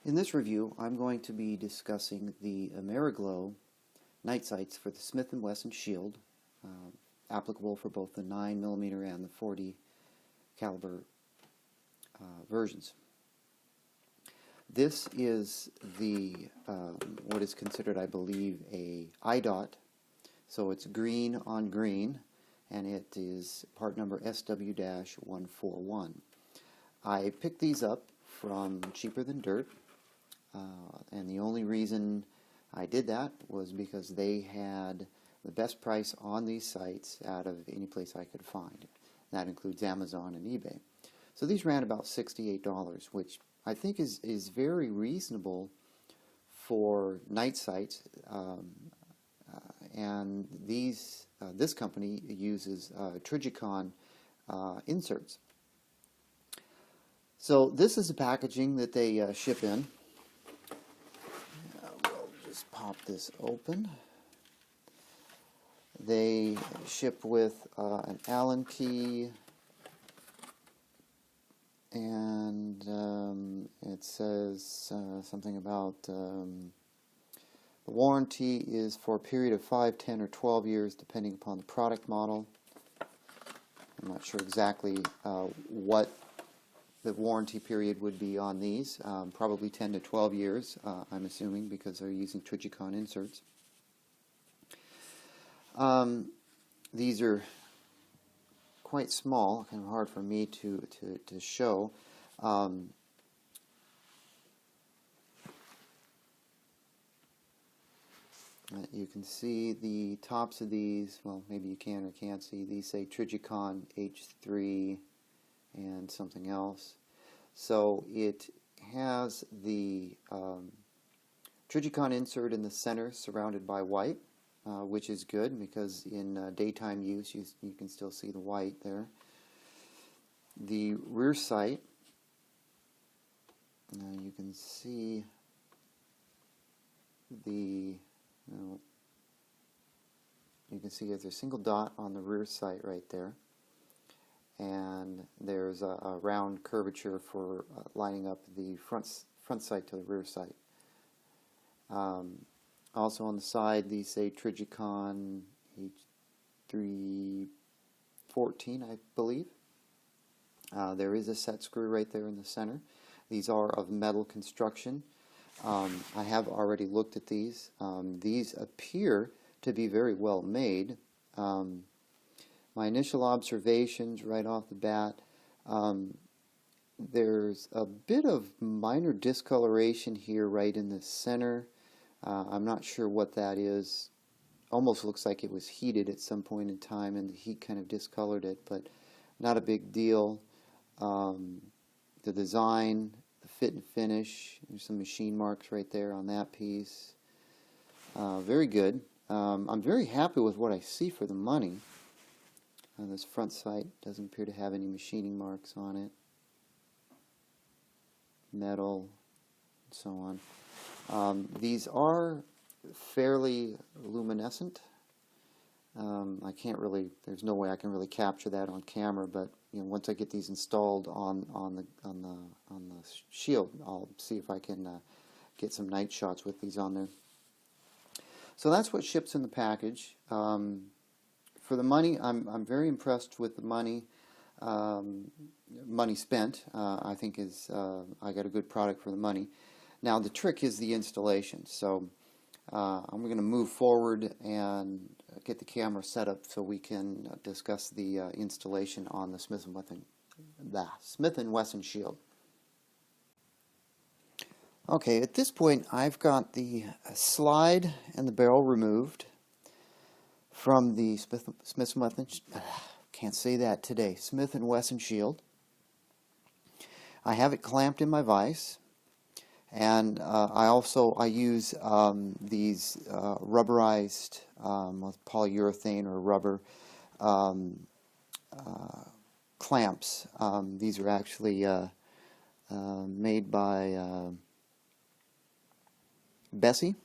In this review, I'm going to be discussing the Ameriglo night sights for the Smith & Wesson Shield, applicable for both the 9mm and the 40 caliber versions. This is the what is considered, I believe, a I-Dot, so it's green on green, and it is part number SW-141. I picked these up from Cheaper Than Dirt. And the only reason I did that was because they had the best price on these sites out of any place I could find. That includes Amazon and eBay. So these ran about $68, which I think is very reasonable for night sights. And this company uses Trigicon inserts. So this is the packaging that they ship in. Pop this open. They ship with an Allen key, and it says something about the warranty is for a period of 5, 10, or 12 years depending upon the product model. I'm not sure exactly what the warranty period would be on these, probably 10 to 12 years, I'm assuming, because they're using Trigicon inserts. These are quite small, kind of hard for me to show. You can see the tops of these, well, maybe you can or can't see, these say Trigicon H3 and something else. So it has the Trigicon insert in the center surrounded by white, which is good because in daytime use you can still see the white there. The rear sight, you can see you can see there's a single dot on the rear sight right there. And there's a round curvature for lining up the front sight to the rear sight. Also on the side, these say Trigicon H314, I believe. There is a set screw right there in the center. These are of metal construction. I have already looked at these. These appear to be very well made. My initial observations right off the bat, there's a bit of minor discoloration here right in the center. I'm not sure what that is. Almost looks like it was heated at some point in time and the heat kind of discolored it, but not a big deal. The design, the fit and finish, there's some machine marks right there on that piece. Very good. I'm very happy with what I see for the money. This front sight doesn't appear to have any machining marks on it. Metal, and so on. These are fairly luminescent. I can't really, there's no way I can really capture that on camera, but once I get these installed on the shield, I'll see if I can get some night shots with these on there. So that's what ships in the package. For the money, I'm very impressed with the money spent. I think I got a good product for the money. Now the trick is the installation. So I'm going to move forward and get the camera set up so we can discuss the installation on the Smith & Wesson Shield. Okay, at this point I've got the slide and the barrel removed from the Smith & Wesson, can't say that today, Smith & Wesson Shield. I have it clamped in my vise, and I use these rubberized polyurethane or rubber clamps. These are actually made by Bessie.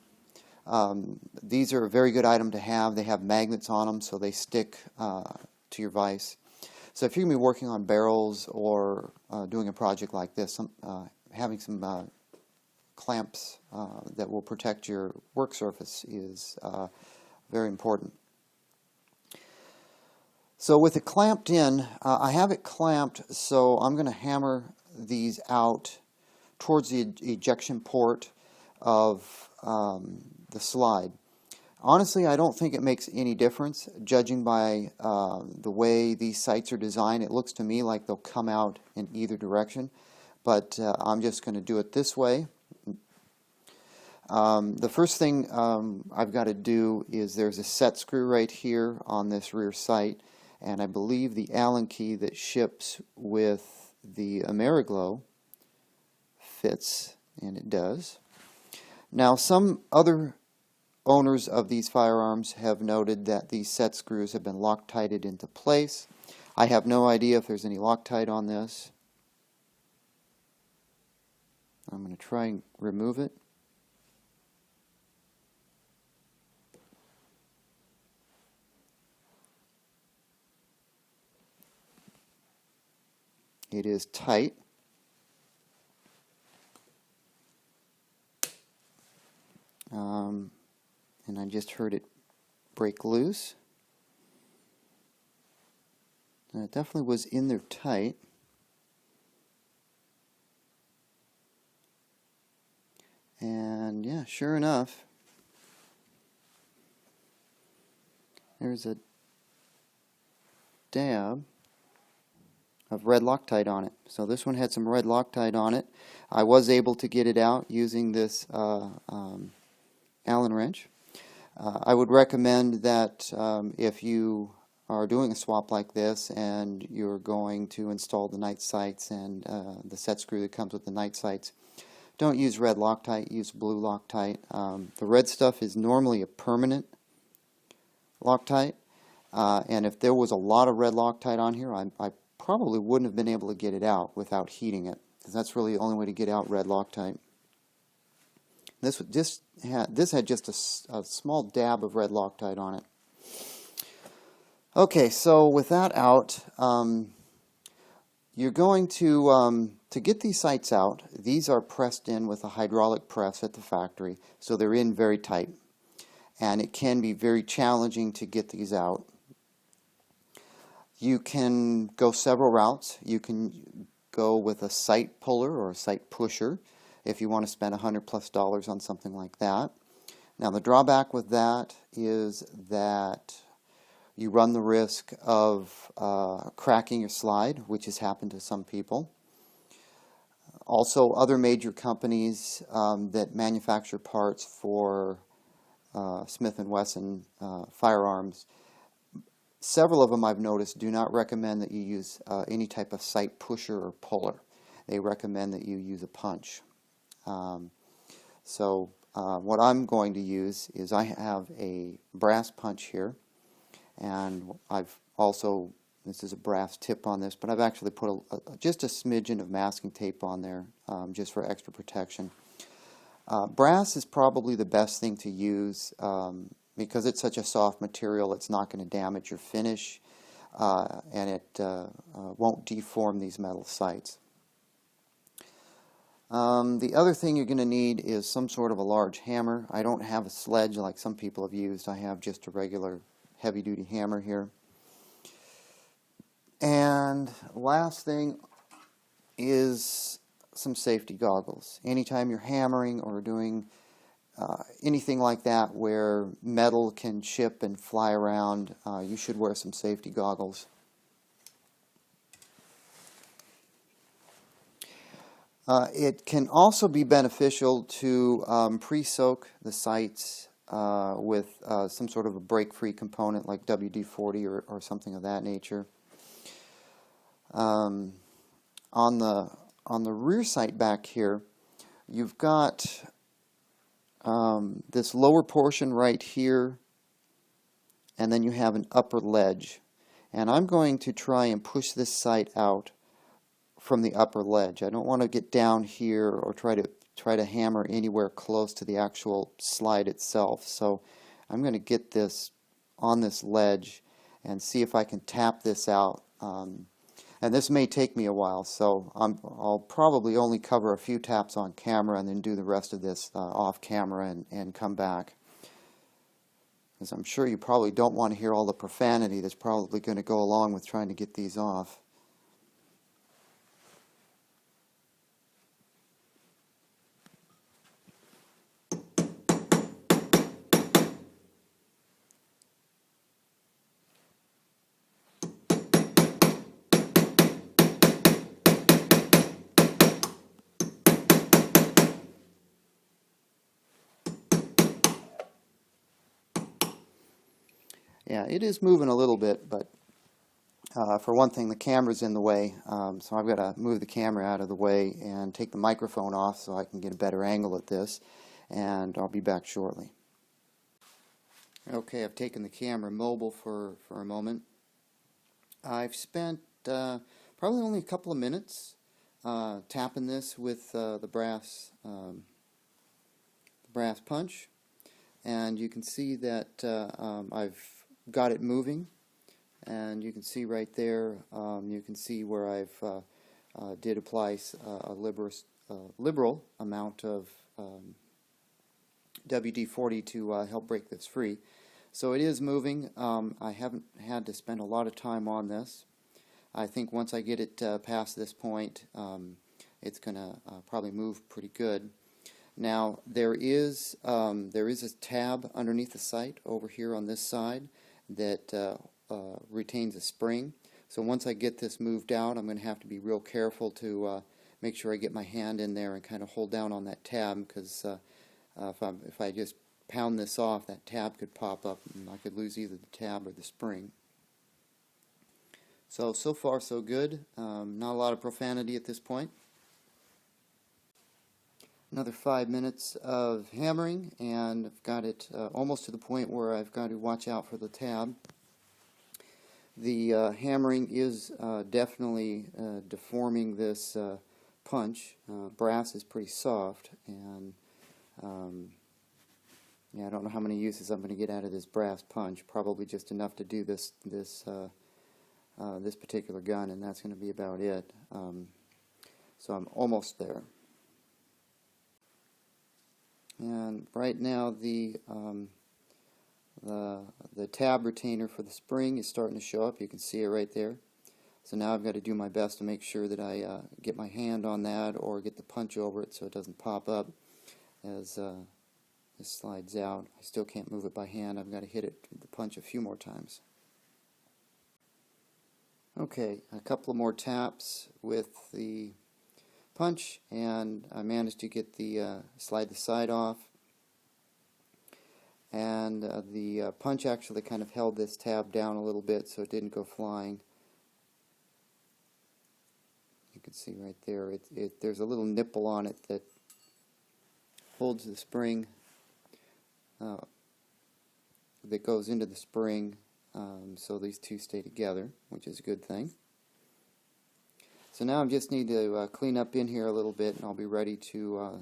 These are a very good item to have. They have magnets on them so they stick to your vise. So if you're going to be working on barrels or doing a project like this, having some clamps that will protect your work surface is very important. So with it clamped in, I have it clamped, so I'm going to hammer these out towards the ejection port of the slide. Honestly, I don't think it makes any difference. Judging by the way these sights are designed, it looks to me like they'll come out in either direction, but I'm just going to do it this way. The first thing I've got to do is there's a set screw right here on this rear sight, and I believe the Allen key that ships with the Ameriglo fits, and it does. Now, some other owners of these firearms have noted that these set screws have been Loctited into place. I have no idea if there's any Loctite on this. I'm going to try and remove it. It is tight. And I just heard it break loose. And it definitely was in there tight. And yeah, sure enough, there's a dab of red Loctite on it. So this one had some red Loctite on it. I was able to get it out using this Allen wrench. I would recommend that if you are doing a swap like this and you're going to install the night sights and the set screw that comes with the night sights, don't use red Loctite, use blue Loctite. The red stuff is normally a permanent Loctite, and if there was a lot of red Loctite on here, I probably wouldn't have been able to get it out without heating it, because that's really the only way to get out red Loctite. This had just a small dab of red Loctite on it. Okay, so with that out, you're going to get these sights out. These are pressed in with a hydraulic press at the factory, so they're in very tight, and it can be very challenging to get these out. You can go several routes. You can go with a sight puller or a sight pusher if you want to spend $100+ on something like that. Now, the drawback with that is that you run the risk of cracking your slide, which has happened to some people. Also, other major companies that manufacture parts for Smith & Wesson firearms, several of them I've noticed do not recommend that you use any type of sight pusher or puller. They recommend that you use a punch. What I'm going to use is I have a brass punch here, and I've also, this is a brass tip on this, but I've actually put just a smidgen of masking tape on there just for extra protection. Brass is probably the best thing to use because it's such a soft material. It's not going to damage your finish, and it won't deform these metal sights. The other thing you're going to need is some sort of a large hammer. I don't have a sledge like some people have used. I have just a regular heavy-duty hammer here. And last thing is some safety goggles. Anytime you're hammering or doing anything like that where metal can chip and fly around, you should wear some safety goggles. It can also be beneficial to pre-soak the sights with some sort of a break-free component like WD-40 or something of that nature. On the rear sight back here, you've got this lower portion right here, and then you have an upper ledge. And I'm going to try and push this sight out from the upper ledge. I don't want to get down here or try to hammer anywhere close to the actual slide itself. So I'm going to get this on this ledge and see if I can tap this out. And this may take me a while, so I'll probably only cover a few taps on camera and then do the rest of this off camera and come back. Because I'm sure you probably don't want to hear all the profanity that's probably going to go along with trying to get these off. Yeah, it is moving a little bit, but for one thing, the camera's in the way, so I've got to move the camera out of the way and take the microphone off so I can get a better angle at this, and I'll be back shortly. Okay, I've taken the camera mobile for a moment. I've spent probably only a couple of minutes tapping this with the brass punch, and you can see that I've got it moving, and you can see right there, you can see where I've did apply a liberal amount of WD-40 to help break this free. So it is moving. I haven't had to spend a lot of time on this. I think once I get it past this point, it's going to probably move pretty good. Now there is a tab underneath the sight over here on this side that retains a spring. So once I get this moved out, I'm going to have to be real careful to make sure I get my hand in there and kind of hold down on that tab, because if I just pound this off, that tab could pop up and I could lose either the tab or the spring. So far so good. Not a lot of profanity at this point. Another 5 minutes of hammering, and I've got it almost to the point where I've got to watch out for the tab. The hammering is definitely deforming this punch. Brass is pretty soft, and yeah, I don't know how many uses I'm going to get out of this brass punch. Probably just enough to do this particular gun, and that's going to be about it. So I'm almost there. And right now the tab retainer for the spring is starting to show up. You can see it right there. So now I've got to do my best to make sure that I get my hand on that or get the punch over it so it doesn't pop up as this slides out. I still can't move it by hand. I've got to hit it with the punch a few more times. Okay, a couple of more taps with the punch, and I managed to get the slide the side off, and the punch actually kind of held this tab down a little bit so it didn't go flying. You can see right there, there's a little nipple on it that holds the spring, that goes into the spring, so these two stay together, which is a good thing. So now I just need to clean up in here a little bit, and I'll be ready to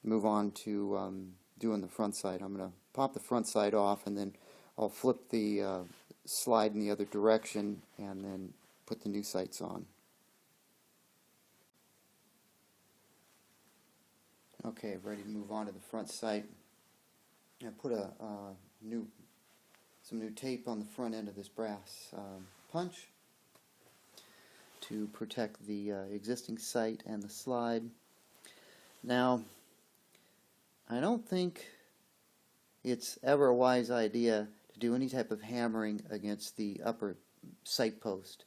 move on to doing the front side. I'm going to pop the front side off, and then I'll flip the slide in the other direction and then put the new sights on. Okay, ready to move on to the front sight. I put some new tape on the front end of this brass punch to protect the existing sight and the slide. Now, I don't think it's ever a wise idea to do any type of hammering against the upper sight post.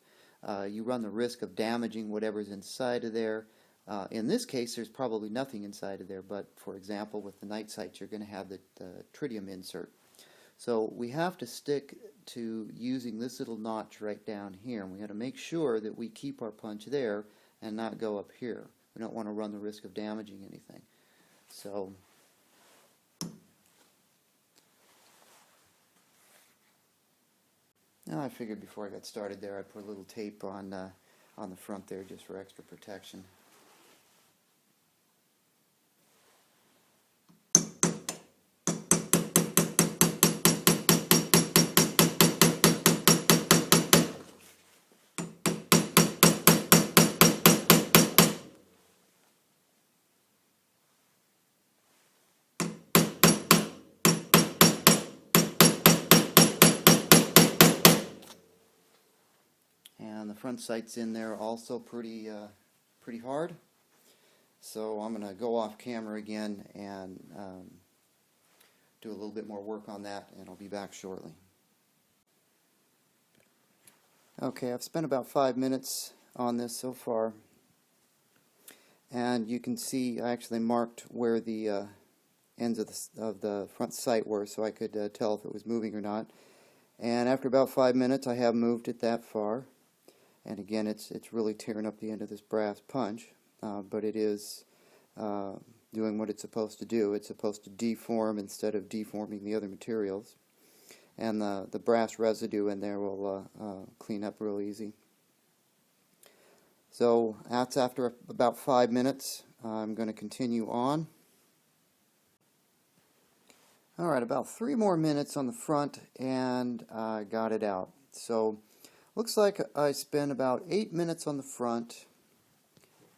You run the risk of damaging whatever's inside of there. In this case, there's probably nothing inside of there, but for example, with the night sights, you're going to have the tritium insert. So we have to stick to using this little notch right down here, and we got to make sure that we keep our punch there and not go up here. We don't want to run the risk of damaging anything. So now I figured before I got started there, I'd put a little tape on the front there just for extra protection. the front sight's in there also pretty hard. So I'm going to go off camera again and do a little bit more work on that, and I'll be back shortly. Okay, I've spent about 5 minutes on this so far, and you can see I actually marked where the ends of the front sight were, so I could tell if it was moving or not. And after about 5 minutes, I have moved it that far, and again, it's really tearing up the end of this brass punch, but it is doing what it's supposed to do. It's supposed to deform instead of deforming the other materials. And the brass residue in there will clean up real easy. So that's after about 5 minutes. I'm going to continue on. Alright, about 3 more minutes on the front and I got it out. So looks like I spent about 8 minutes on the front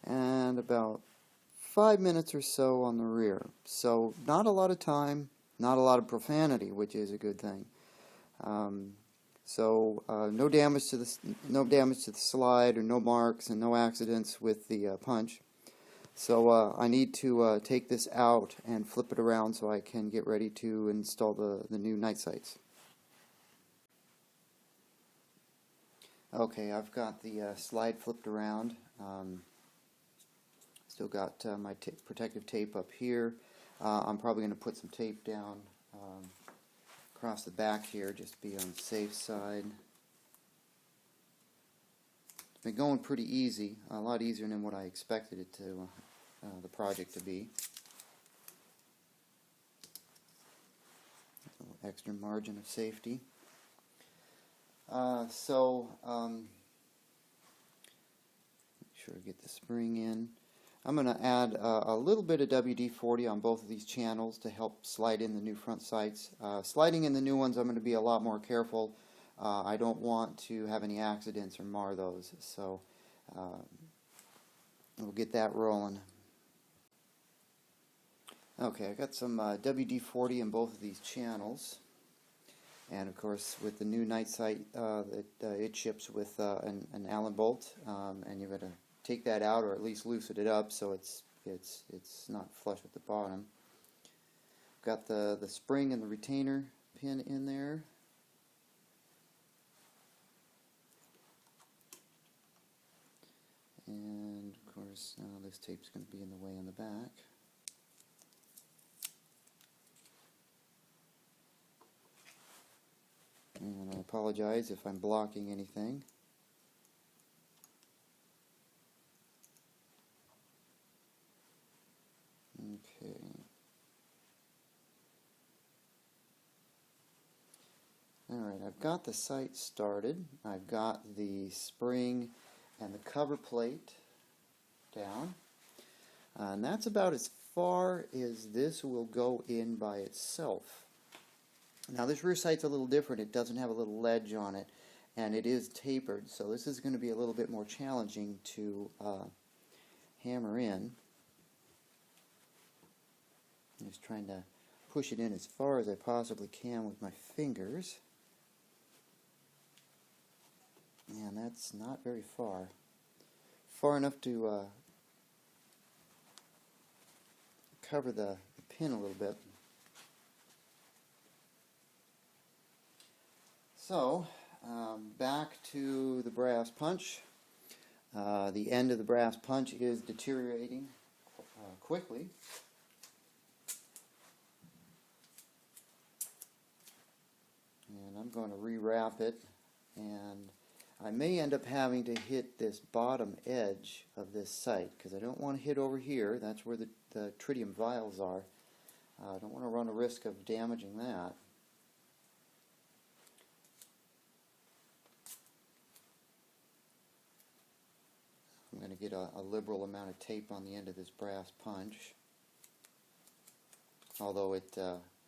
and about 5 minutes or so on the rear. So not a lot of time, not a lot of profanity, which is a good thing. No damage to the slide, or no marks, and no accidents with the punch. So I need to take this out and flip it around so I can get ready to install the new night sights. Okay, I've got the slide flipped around. Still got my protective tape up here. I'm probably going to put some tape down across the back here just to be on the safe side. It's been going pretty easy, a lot easier than what I expected it to, the project to be. A little extra margin of safety. Make sure I get the spring in. I'm going to add a little bit of WD-40 on both of these channels to help slide in the new front sights. Sliding in the new ones, I'm going to be a lot more careful. I don't want to have any accidents or mar those, so we'll get that rolling. Okay, I got some WD-40 in both of these channels, and of course with the new night sight, it ships with an Allen bolt, and you're going to take that out, or at least loosen it up so it's not flush with the bottom. Got the spring and the retainer pin in there. And of course now this tape's going to be in the way in the back. And I apologize if I'm blocking anything. Okay. Alright, I've got the sight started. I've got the spring and the cover plate down. And that's about as far as this will go in by itself. Now this rear sight's a little different. It doesn't have a little ledge on it, and it is tapered, so this is going to be a little bit more challenging to hammer in. I'm just trying to push it in as far as I possibly can with my fingers. And that's not very far. Far enough to cover the pin a little bit. So, back to the brass punch. The end of the brass punch is deteriorating quickly. And I'm going to rewrap it, and I may end up having to hit this bottom edge of this sight because I don't want to hit over here. That's where the tritium vials are. I don't want to run a risk of damaging that. I'm going to get a liberal amount of tape on the end of this brass punch. Although I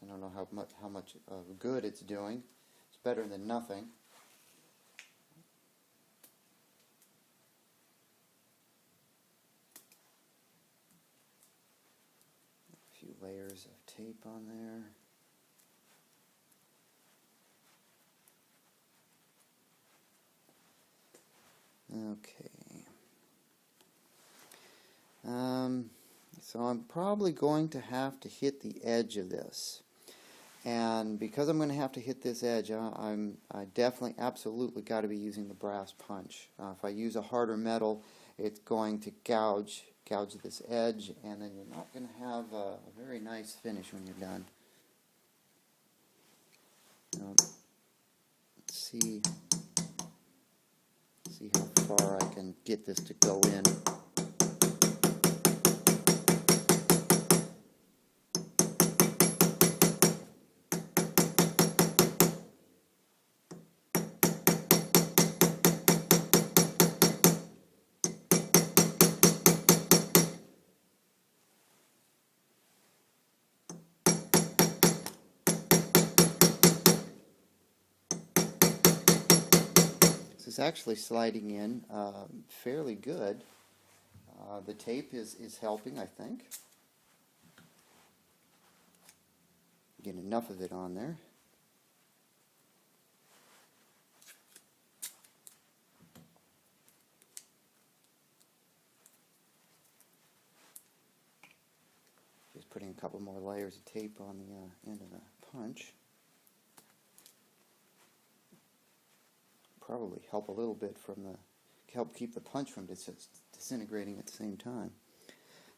don't know how much good it's doing. It's better than nothing. A few layers of tape on there. Okay. So I'm probably going to have to hit the edge of this. And because I'm going to have to hit this edge, I definitely, absolutely got to be using the brass punch. If I use a harder metal, it's going to gouge this edge, and then you're not going to have a very nice finish when you're done. Let's see how far I can get this to go in. This is actually sliding in fairly good. The tape is helping, I think. Get enough of it on there. Just putting a couple more layers of tape on the end of the punch. Probably help a little bit help keep the punch from disintegrating at the same time.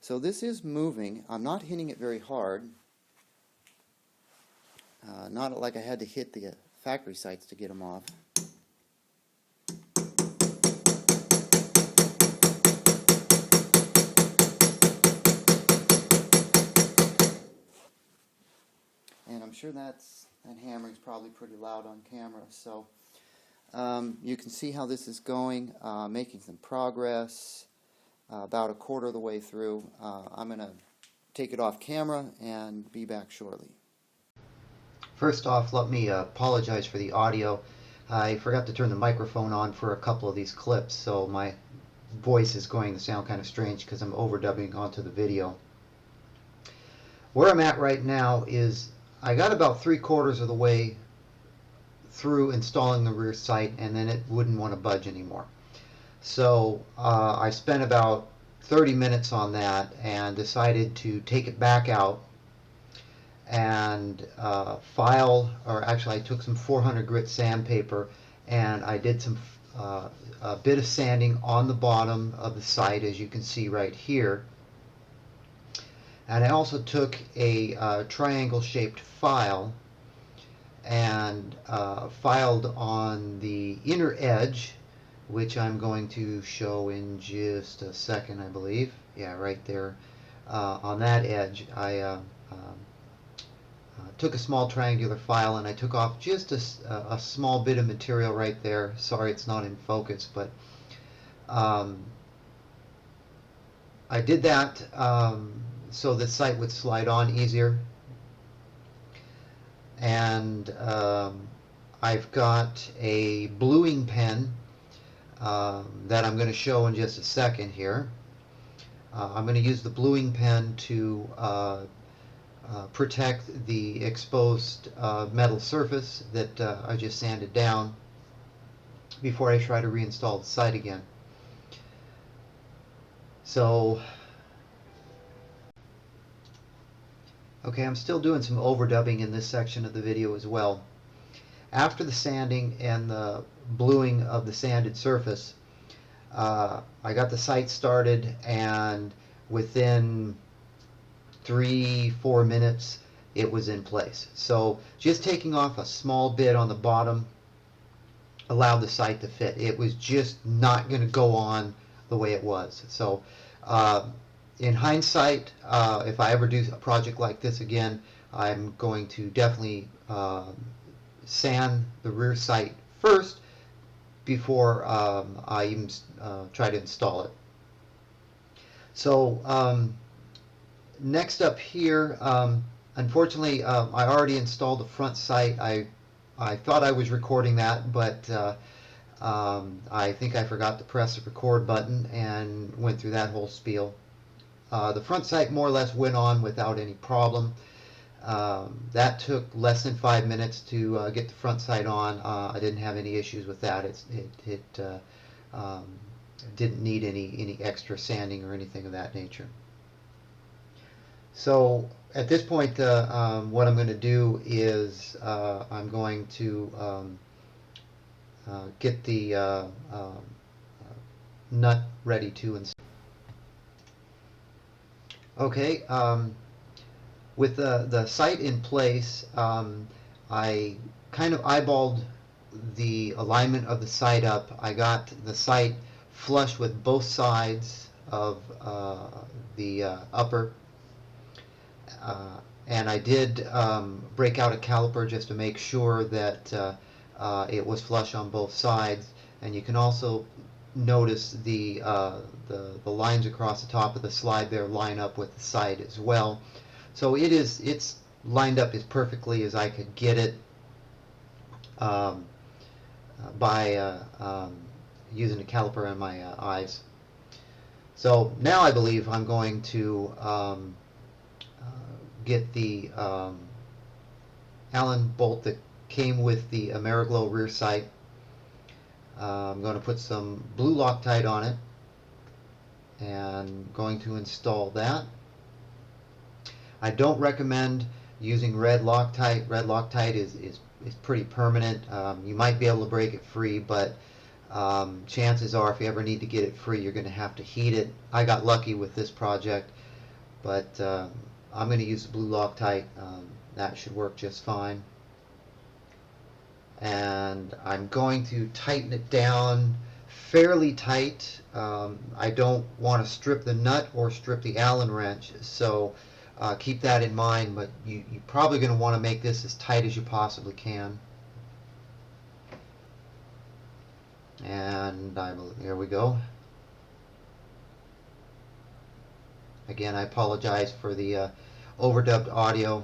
So this is moving. I'm not hitting it very hard. Not like I had to hit the factory sites to get them off. And I'm sure that hammering is probably pretty loud on camera. So you can see how this is going, making some progress, about a quarter of the way through. I'm going to take it off camera and be back shortly. First off, let me apologize for the audio. I forgot to turn the microphone on for a couple of these clips, so my voice is going to sound kind of strange because I'm overdubbing onto the video. Where I'm at right now is I got about 3/4 of the way through installing the rear sight, and then it wouldn't want to budge anymore. So I spent about 30 minutes on that and decided to take it back out and I took some 400 grit sandpaper and I did a bit of sanding on the bottom of the sight, as you can see right here. And I also took a triangle shaped file and filed on the inner edge, which I'm going to show in just a second, I believe. Yeah, right there. On that edge, I took a small triangular file and I took off just a small bit of material right there. Sorry it's not in focus, but I did that so the sight would slide on easier. And I've got a bluing pen that I'm going to show in just a second here. I'm going to use the bluing pen to protect the exposed metal surface that I just sanded down before I try to reinstall the sight again. So, okay, I'm still doing some overdubbing in this section of the video as well. After the sanding and the bluing of the sanded surface, I got the sight started, and within 3-4 minutes it was in place. So just taking off a small bit on the bottom allowed the sight to fit. It was just not going to go on the way it was. So in hindsight, if I ever do a project like this again, I'm going to definitely sand the rear sight first before I even try to install it. So next up here, unfortunately, I already installed the front sight. I thought I was recording that, but I think I forgot to press the record button and went through that whole spiel. The front sight more or less went on without any problem. That took less than 5 minutes to get the front sight on. I didn't have any issues with that. It didn't need any extra sanding or anything of that nature. So at this point, what I'm going to do is I'm going to get the nut ready to install. Okay, with the sight in place, I kind of eyeballed the alignment of the sight up. I got the sight flush with both sides of the upper. And I did break out a caliper just to make sure that it was flush on both sides. And you can also notice the lines across the top of the slide there line up with the sight as well. So it's lined up as perfectly as I could get it by using a caliper on my eyes. So now I believe I'm going to get the Allen bolt that came with the Ameriglo rear sight. I'm going to put some blue Loctite on it and going to install that. I don't recommend using red Loctite. Red Loctite is pretty permanent. You might be able to break it free, but chances are if you ever need to get it free, you're going to have to heat it. I got lucky with this project, but I'm going to use the blue Loctite. That should work just fine. And I'm going to tighten it down fairly tight. I don't want to strip the nut or strip the Allen wrench, so keep that in mind, but you're probably going to want to make this as tight as you possibly can. And there we go. Again, I apologize for the overdubbed audio.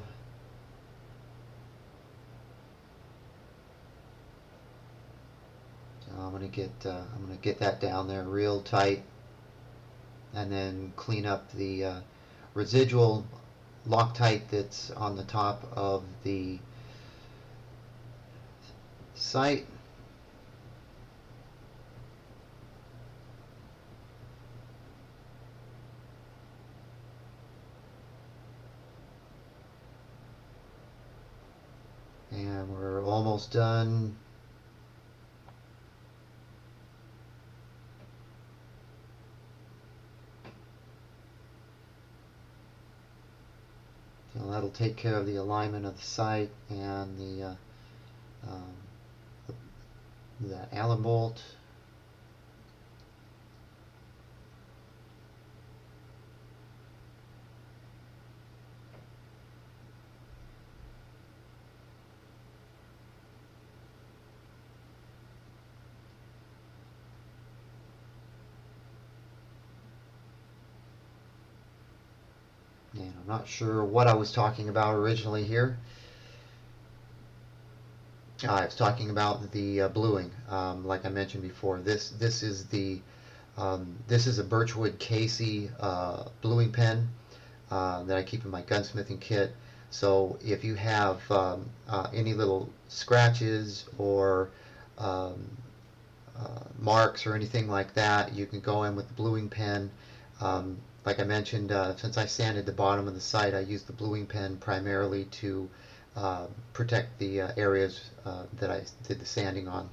So I'm gonna get that down there real tight, and then clean up the residual Loctite that's on the top of the sight. And we're almost done. So that'll take care of the alignment of the sight and the Allen bolt. And I'm not sure what I was talking about originally here. I was talking about the bluing. Like I mentioned before, this is a Birchwood Casey bluing pen that I keep in my gunsmithing kit. So if you have any little scratches or marks or anything like that, you can go in with the bluing pen. Like I mentioned, since I sanded the bottom of the sight, I used the bluing pen primarily to protect the areas that I did the sanding on.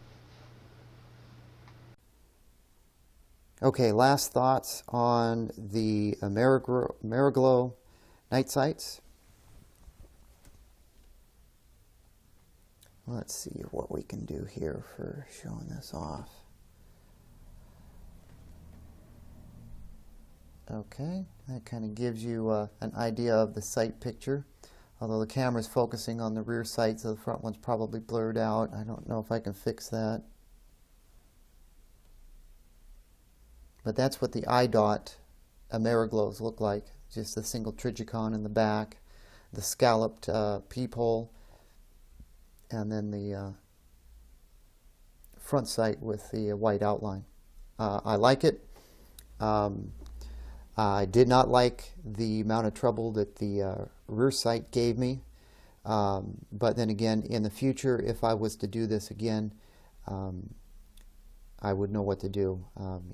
Okay, last thoughts on the Ameriglo night sights. Let's see what we can do here for showing this off. Okay, that kind of gives you an idea of the sight picture. Although the camera's focusing on the rear sight, so the front one's probably blurred out. I don't know if I can fix that. But that's what the I-Dot Ameriglos look like. Just a single Trigicon in the back, the scalloped peephole, and then the front sight with the white outline. I like it. I did not like the amount of trouble that the rear sight gave me, but then again, in the future, if I was to do this again, I would know what to do.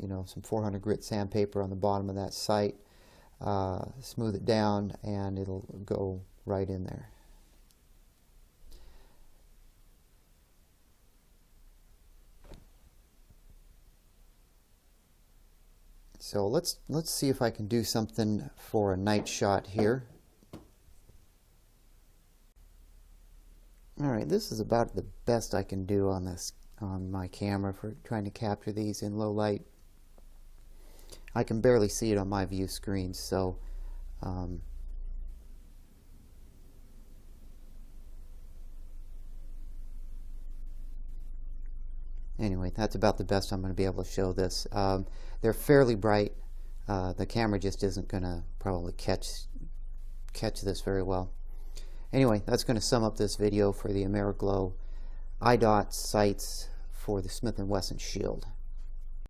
You know, some 400 grit sandpaper on the bottom of that sight, smooth it down, and it'll go right in there. So let's see if I can do something for a night shot here. Alright, this is about the best I can do on my camera for trying to capture these in low light. I can barely see it on my view screen, so anyway, that's about the best I'm going to be able to show this. They're fairly bright. The camera just isn't going to probably catch this very well. Anyway, that's going to sum up this video for the Ameriglo I-Dot sights for the Smith & Wesson Shield.